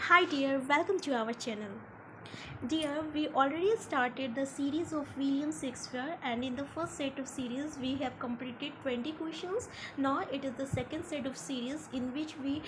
Hi dear, welcome to our channel. Dear, we already started the series of William Shakespeare, and in the first set of series we have completed 20 questions. Now it is the second set of series in which we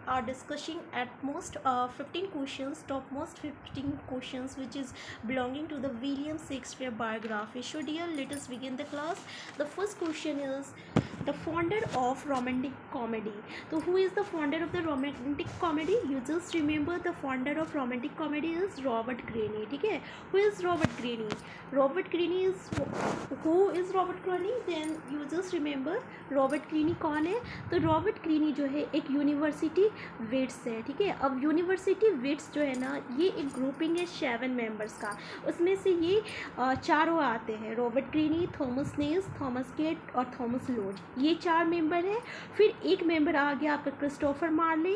are discussing at most 15 questions, topmost 15 questions which is belonging to the William Shakespeare biography. So dear, let us begin the class. The first question is the founder of romantic comedy. So who is the founder of the romantic comedy? You just remember the founder of romantic comedy is Robert Greene. ठीक है? Who is Robert Greene? Robert Greene is who is Robert Greene? Then you just remember Robert Greene कौन है? तो Robert Greene जो है एक university wits है. ठीक है? अब यूनिवर्सिटी विट्स जो है ना, ये एक ग्रुपिंग है 7 मेंबर्स का. उसमें से ये चारों आते हैं, रॉबर्ट ग्रीनी, थॉमस नेस, थॉमस गेट और थॉमस लॉज. ये 4 मेंबर हैं. फिर एक मेंबर आ गया आपका क्रिस्टोफर मार्ले,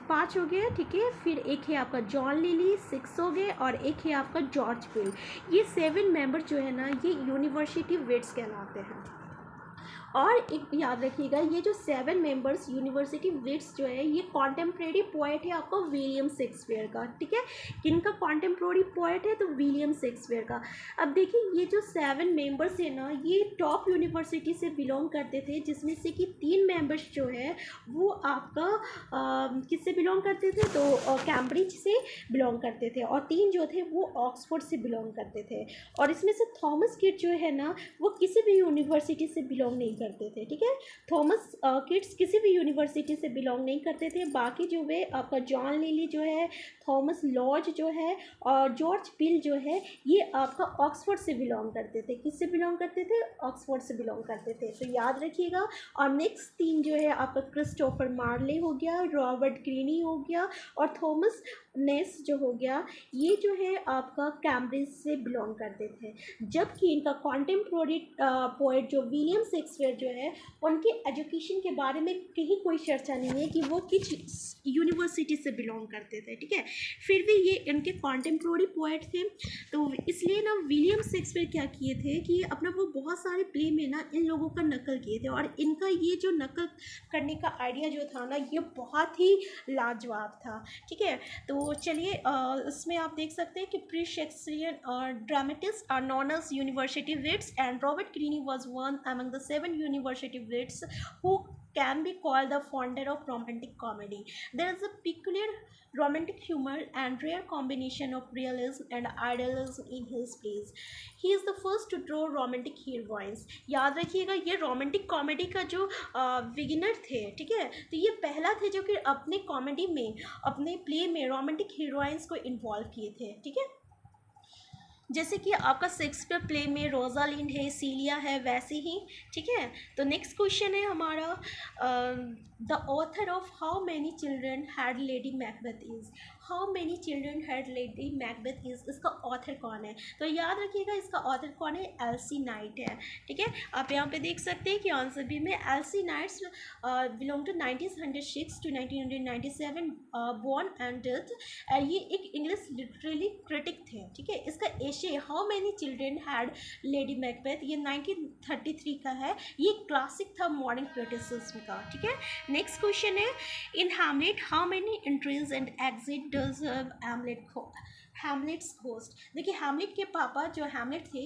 5 हो गए. ठीक है? फिर एक है आपका जॉन लिली, 6 हो गए. और एक है आपका जॉर्ज पिल. ये 7 मेंबर जो है ना, ये यूनिवर्सिटी विट्स कहलाते हैं. और एक याद रखिएगा, ये जो 7 मेंबर्स यूनिवर्सिटी विट्स जो है, ये कॉन्टेम्प्रेरी पोएट है आपका विलियम शेक्सपियर का. ठीक है? किनका कॉन्टेम्प्रेरी पोएट है? तो विलियम शेक्सपियर का. अब देखिए, ये जो 7 मेंबर्स है ना, ये टॉप यूनिवर्सिटी से बिलोंग करते थे, जिसमें से कि 3 मेंबर्स जो है वो आपका किससे बिलोंग करते थे? तो कैम्ब्रिज से बिलोंग करते थे. और 3 जो थे वो ऑक्सफोर्ड से बिलोंग करते थे. और इसमें से थॉमस किट जो है ना, वो किसी भी यूनिवर्सिटी से बिलोंग नहीं करते थे. ठीक है? थॉमस किट्स किसी भी यूनिवर्सिटी से बिलोंग नहीं करते थे. बाकी जो वे आपका जॉन लिली जो है, थॉमस लॉज जो है और जॉर्ज पिल जो है, ये आपका ऑक्सफोर्ड से बिलोंग करते थे. किससे बिलोंग करते थे? ऑक्सफोर्ड से बिलोंग करते थे. तो याद रखिएगा. और नेक्स्ट 3 जो है आपका क्रिस्टोफर मार्ले हो गया, रॉबर्ट ग्रीनी हो गया और थॉमस नेस जो हो गया, ये जो है आपका कैम्ब्रिज से बिलोंग करते थे. जबकि इनका कॉन्टेम्प्रोरी पोएट जो विलियम शेक्सपियर जो है, उनके एजुकेशन के बारे में कहीं कोई चर्चा नहीं है कि वो किस यूनिवर्सिटी से बिलोंग करते थे. ठीक है? फिर भी ये इनके कॉन्टेम्प्रोरी पोएट थे. तो इसलिए ना विलियम शेक्सपियर क्या किए थे कि अपना वो बहुत सारे प्ले में ना इन लोगों का नकल किए थे. और इनका ये जो नकल करने का आइडिया जो था ना, ये बहुत ही लाजवाब था. ठीक है? तो चलिए, इसमें आप देख सकते हैं कि pre Shakespearean dramatist are known as university wits, and Robert Greene was one among the 7 university wits who can be called the founder of romantic comedy. There is a peculiar romantic humor and rare combination of realism and idealism in his plays. He is the first to draw romantic heroines. याद रखिएगा, ये romantic comedy का जो beginner थे. ठीक है? तो ये पहला थे जो कि अपने कॉमेडी में, अपने प्ले में रोमांटिक हीरोइंस को इन्वॉल्व किए थे. ठीक है? जैसे कि आपका शेक्सपियर प्ले में रोजालिंड है, सीलिया है, वैसे ही. ठीक है? तो नेक्स्ट क्वेश्चन है हमारा, the author of how many children had lady Macbeth is. How many children had lady Macbeth is, इसका ऑथर कौन है? तो याद रखिएगा, इसका ऑथर कौन है? एल्सी नाइट है. ठीक है? आप यहाँ पे देख सकते हैं कि आंसर बी में LC Knights belong to 1906 to 1997, born and death. ये एक इंग्लिश लिटरेरी क्रिटिक थे. ठीक है? इसका एशे how many children had lady Macbeth, ये 1933 का है. ये क्लासिक था मॉडर्न क्रिटिसिज्म का. ठीक है? नेक्स्ट क्वेश्चन है, in Hamlet how many entries and exit does Hamlet's ghost. देखिए, हैमलेट के पापा जो हैमलेट थे,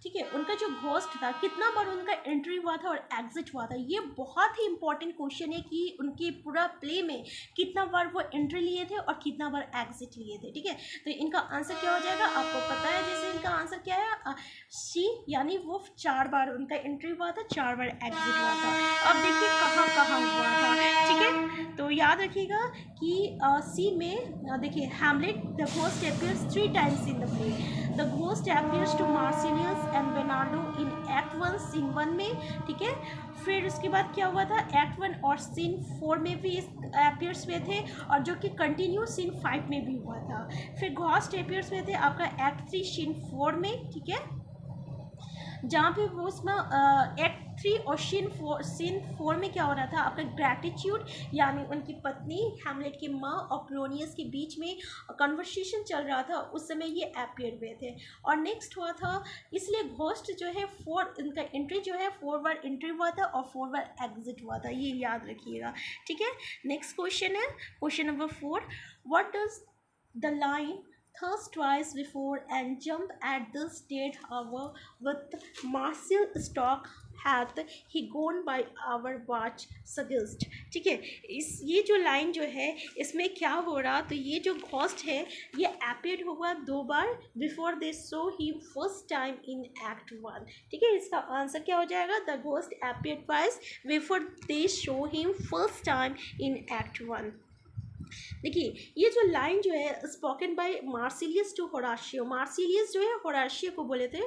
ठीक है, उनका जो घोस्ट था, कितना बार उनका एंट्री हुआ था और एग्जिट हुआ था. ये बहुत ही इंपॉर्टेंट क्वेश्चन है कि उनके पूरा प्ले में कितना बार वो एंट्री लिए थे और कितना बार एग्जिट लिए थे. ठीक है? तो इनका आंसर क्या हो जाएगा? आपको पता है जैसे इनका आंसर क्या है, सी, यानी वो 4 बार उनका एंट्री हुआ था, 4 बार एग्जिट हुआ था. अब देखिए कहाँ कहाँ हुआ था. ठीक है? तो याद रखिएगा कि सी में देखिए, Hamlet the ghost appears 3 times in the play. The ghost appears to Marsilius and Bernardo in Act 1 Scene 1 में. ठीक है? फिर उसके बाद क्या हुआ था? Act 1 और Scene 4 में भी appears हुए थे, और जो कि कंटिन्यू Scene 5 में भी हुआ था. फिर घोस्ट appears हुए थे आपका Act 3 Scene 4 में. ठीक है? जहाँ पे वो उसमें एक्ट 3 और सीन 4 में क्या हो रहा था? आपका ग्रैटिट्यूड, यानी उनकी पत्नी हैमलेट की माँ और क्लोनियस के बीच में कन्वर्सेशन चल रहा था, उस समय ये अपियर हुए थे. और नेक्स्ट हुआ था, इसलिए घोस्ट जो है 4, इनका एंट्री जो है 4 बार एंट्री हुआ था और 4 बार एग्जिट हुआ था. ये याद रखिएगा. ठीक है? नेक्स्ट क्वेश्चन है question number 4, What does the line thirst twice before and jump at the dead hour with Martial stock hath he gone by our watch suggest। ठीक है, इस ये जो लाइन जो है इसमें क्या हो रहा, तो ये जो घोस्ट है ये अपीयर हुआ 2 बार before they so he first time in act 1। ठीक है, इसका आंसर क्या हो जाएगा, the ghost appear twice before they show him first time in act 1। देखिए ये जो लाइन जो है spoken by Marcellus to Horatio, Marcellus जो है होराशियो को बोले थे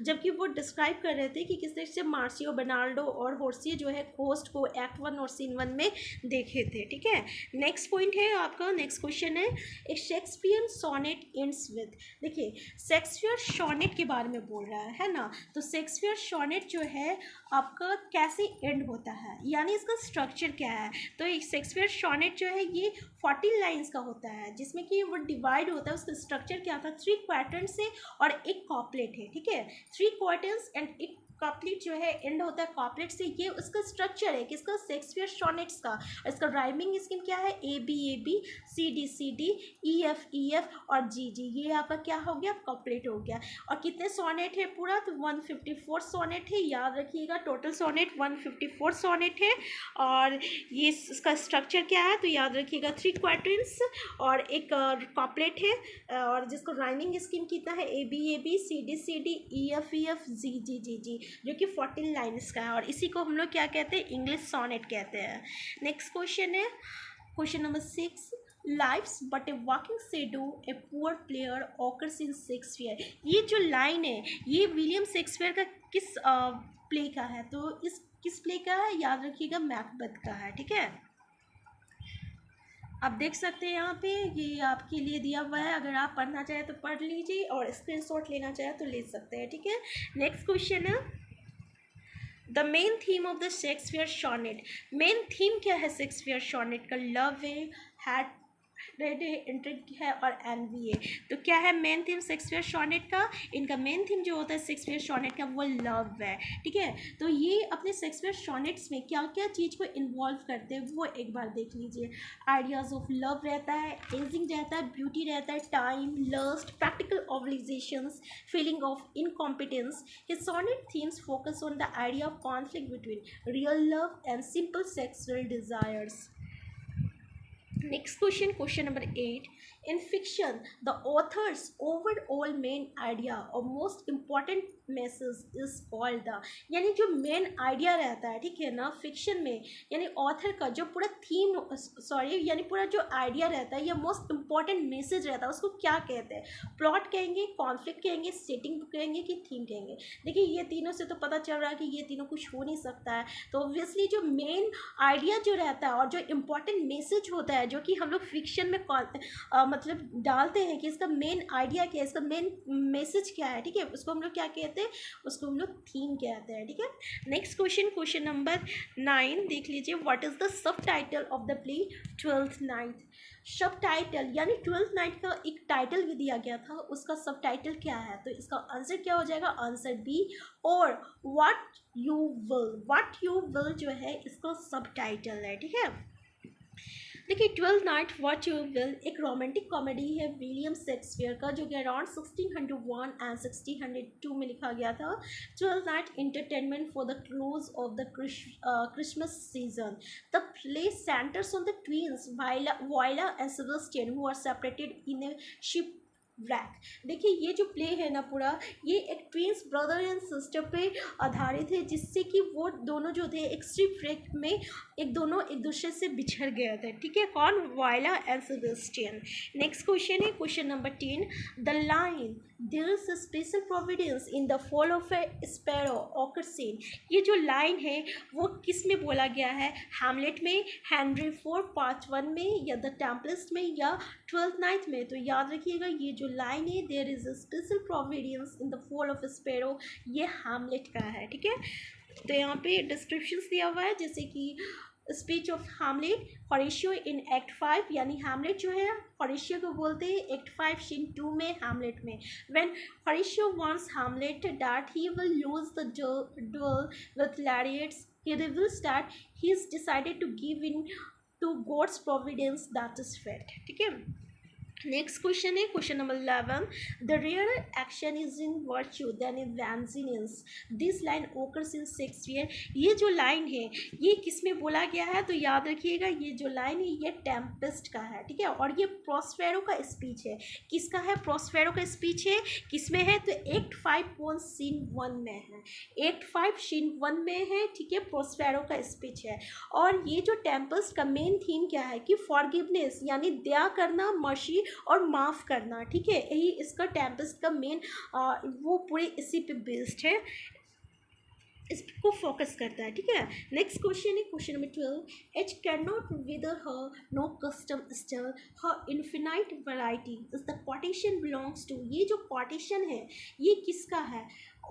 जबकि वो डिस्क्राइब कर रहे थे कि किस तरह से मार्सियो बेनार्डो और होर्सियो जो है घोस्ट को एक्ट 1 और सीन 1 में देखे थे। ठीक है, नेक्स्ट पॉइंट है आपका, नेक्स्ट क्वेश्चन है ए शेक्सपियर सोनेट एंड्स विद। देखिए शेक्सपियर सोनेट के बारे में बोल रहा है ना, तो शेक्सपियर सोनेट जो है आपका कैसे एंड होता है, यानी इसका स्ट्रक्चर क्या है। तो शेक्सपियर सोनेट जो है ये 14 लाइन्स का होता है जिसमें कि वो डिवाइड होता है। उसका स्ट्रक्चर क्या था, 3 क्वार्टर्स से और एक कॉपलेट है। ठीक है, 3 क्वार्टर्स एंड एक कॉपलेट जो है एंड होता है कॉपलेट से। ये उसका स्ट्रक्चर है किसका, शेक्सपियर सोनेट्स का। इसका राइमिंग स्कीम क्या है, A B C D E F और जी जी, ये आपका क्या हो गया, कॉपलेट हो गया। और कितने सोनेट है पूरा, तो 154 सोनेट है, याद रखिएगा टोटल सोनेट 154 सोनेट है। और ये इसका स्ट्रक्चर क्या है, तो याद रखिएगा 3 क्वार्टर्स और एक कॉपलेट है, और जिसको राइमिंग स्कीम कितना है, A B C D E F G G G G, जो कि 14 लाइन्स का है। और इसी को हम लोग क्या कहते हैं, इंग्लिश सोनेट कहते हैं। नेक्स्ट क्वेश्चन है question number 6, life's but a walking shadow a poor player occurs in Shakespeare. ये जो लाइन है ये विलियम शेक्सपियर का किस प्ले का है, तो इस किस प्ले का है, याद रखिएगा मैकबेथ का है। ठीक है, आप देख सकते हैं यहाँ पे ये आपके लिए दिया हुआ है, अगर आप पढ़ना चाहें तो पढ़ लीजिए और स्क्रीनशॉट लेना चाहें तो ले सकते हैं। ठीक है, नेक्स्ट क्वेश्चन है the main theme of the Shakespeare sonnet. Main theme क्या है शेक्सपियर सोनेट का, लव है, हैट रेड इंट्रिग है और एनवी है। तो क्या है मेन थीम शेक्सपियर सोनेट का, इनका मेन थीम जो होता है शेक्सपियर सोनेट का वो लव है। ठीक है, तो ये अपने शेक्सपियर सोनेट्स में क्या क्या चीज़ को इन्वॉल्व करते हैं वो एक बार देख लीजिए। आइडियाज़ ऑफ लव रहता है, एजिंग रहता है, ब्यूटी रहता है, time, lust, practical obligations, feeling of incompetence. His sonnet themes focus on the idea of conflict between real love and simple sexual desires. Next question, question number 8. In fiction, the author's overall main idea or most important message is called the, यानी जो main idea रहता है, ठीक है ना, fiction में, यानी author का जो पूरा थीम, सॉरी यानी पूरा जो आइडिया रहता है या मोस्ट इम्पॉर्टेंट मैसेज रहता है उसको क्या कहते हैं, प्लॉट कहेंगे, कॉन्फ्लिक्ट कहेंगे, सेटिंग कहेंगे कि थीम कहेंगे। देखिए ये तीनों से तो पता चल रहा है कि ये तीनों कुछ हो नहीं सकता है, तो ऑब्वियसली जो मेन आइडिया जो रहता है और जो इम्पॉर्टेंट मैसेज होता है जो कि हम लोग फिक्शन में मतलब डालते हैं कि इसका मेन आइडिया क्या है, इसका मेन मैसेज क्या है, ठीक है, उसको हम लोग क्या कहते हैं, उसको हम लोग थीम कहते हैं। ठीक है, नेक्स्ट क्वेश्चन, क्वेश्चन नंबर 9 देख लीजिए, what is the sub title of the play twelfth night. सब टाइटल यानी ट्वेल्थ नाइट का एक टाइटल भी दिया गया था, उसका सब टाइटल क्या है, तो इसका आंसर क्या हो जाएगा, आंसर बी, और what you will. What you will जो है इसका सब टाइटल है। ठीक है, देखिए twelfth night what you will एक रोमांटिक कॉमेडी है विलियम शेक्सपियर का, जो कि अराउंड 1601 एंड 1602 में लिखा गया था। Twelfth Night entertainment for the close of the Christmas season. The play centres on the twins Viola and Sebastian who are separated in a shipwreck. देखिए ये जो प्ले है ना पूरा, ये एक ट्विंस ब्रदर एंड सिस्टर पे आधारित है, जिससे कि वो दोनों जो थे एक शिप व्रेक में एक दूसरे से बिछड़ गए थे। ठीक है, कौन, Viola and Sebastian. Next question है question number 10, the line there is a special providence in the fall of a sparrow occurs. ये जो लाइन है वो किस में बोला गया है, हैमलेट में, हेनरी फोर्थ पार्ट 1 में, या द टेम्पलिस्ट में, या ट्वेल्थ नाइट में। तो याद रखिएगा ये जो लाइन है there is a special providence in the fall of sparrow, ये हैमलेट का है। ठीक है, तो यहाँ पे डिस्क्रिप्शंस दिया हुआ है, जैसे कि speech of Hamlet, Horatio in act 5, यानी हैमलेट जो है होरेशियो को बोलते हैं एक्ट 5 सीन 2 में, हैमलेट में। When Horatio wants Hamlet that he will lose the duel with Lariats, he reveals that he is decided to give in to God's providence that is fate। ठीक है, next question है question number 11. The rare action is in virtue than in vengeance. This line occurs in Shakespeare. ये जो line है ये किस में बोला गया है? तो याद रखिएगा ये जो लाइन है ये टेम्पेस्ट का है, ठीक है, और ये प्रोस्पेरो का स्पीच है. किसका है? प्रोस्पेरो का स्पीच है. किस में है? तो एक्ट 5 सीन 1 में है. एक्ट 5 सीन 1 में है, ठीक है, प्रोस्पेरो का स्पीच है. और ये जो टेम्पेस्ट का मेन थीम क्या है कि फॉरगिवनेस यानी दया करना, मर्सी और माफ़ करना, ठीक है, यही इसका टेम्पेस्ट का मेन वो पूरे इसी पे बेस्ड है, इसको फोकस करता है, ठीक है. नेक्स्ट क्वेश्चन है question number 12. Age cannot wither her nor custom stale her infinite variety is the quotation belongs to. ये जो क्वाटेशन है ये किसका है?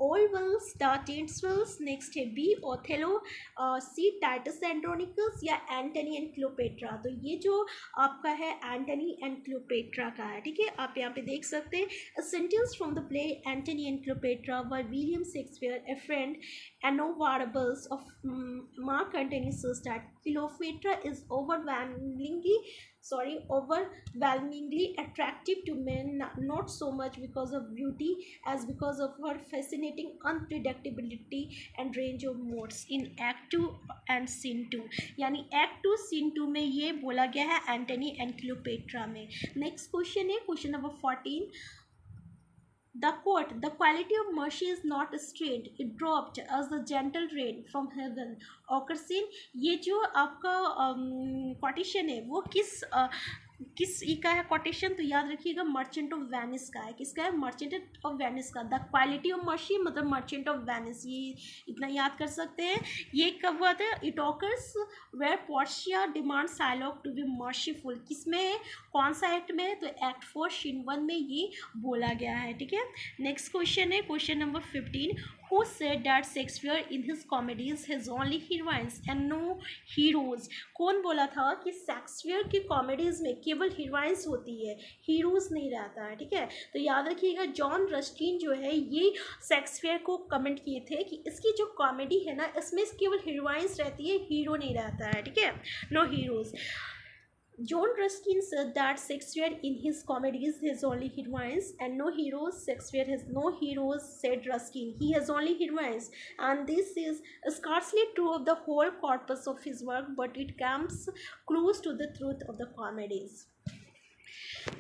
All's well, that ends well. Next है B Othello, C Titus Andronicus या Antony and Cleopatra. तो ये जो आपका है एंटनी एंड क्लियोपेट्रा का है, ठीक है. आप यहाँ पे देख सकते हैं a sentence from the play Antony and Cleopatra by William Shakespeare. A friend Enovarbles of Mark Antony says that Cleopatra is overwhelmingly attractive to men, not so much because of beauty as because of her fascinating unpredictability and range of modes. In Act 2 and Scene 2, यानी Act 2 Scene 2 में ये बोला गया है Antony and Cleopatra में. Next question है question number 14. The quote, "The quality of mercy is not strained, it dropped as the gentle rain from heaven." occurs in. ये जो आपका quotation है वो किस ई का है कोटेशन? तो याद रखिएगा मर्चेंट ऑफ वेनिस का है. किसका है? मर्चेंट ऑफ वेनिस का. द क्वालिटी ऑफ मर्सी मतलब मर्चेंट ऑफ वेनिस, ये इतना याद कर सकते हैं. ये कब हुआ था? It occurs where Portia demand Shylock to be merciful. किस में है? कौन सा एक्ट में? तो एक्ट 4 सीन 1 में ये बोला गया है, ठीक है. नेक्स्ट क्वेश्चन है question number 15. Who said that Shakespeare in his comedies has only heroines and no heroes? कौन बोला था कि शेक्सपियर की कॉमेडीज़ में केवल हीरोइंस होती है, हीरोज़ नहीं रहता है, ठीक है. तो याद रखिएगा जॉन रस्किन जो है ये शेक्सपियर को कमेंट किए थे कि इसकी जो कॉमेडी है ना इसमें केवल हीरोइंस रहती है, हीरो नहीं रहता है, ठीक है, no heroes. John Ruskin said that Shakespeare in his comedies has only heroines and no heroes. Shakespeare has no heroes, said Ruskin. He has only heroines. And this is scarcely true of the whole corpus of his work, but it comes close to the truth of the comedies.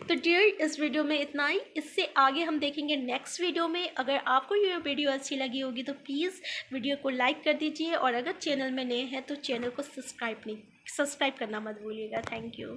तो dear इस video में इतना ही. इससे आगे हम देखेंगे next video में. अगर आपको ये वीडियो अच्छी लगी होगी तो प्लीज़ वीडियो को लाइक कर दीजिए और अगर चैनल में नए हैं तो चैनल को सब्सक्राइब करना मत भूलिएगा. Thank you.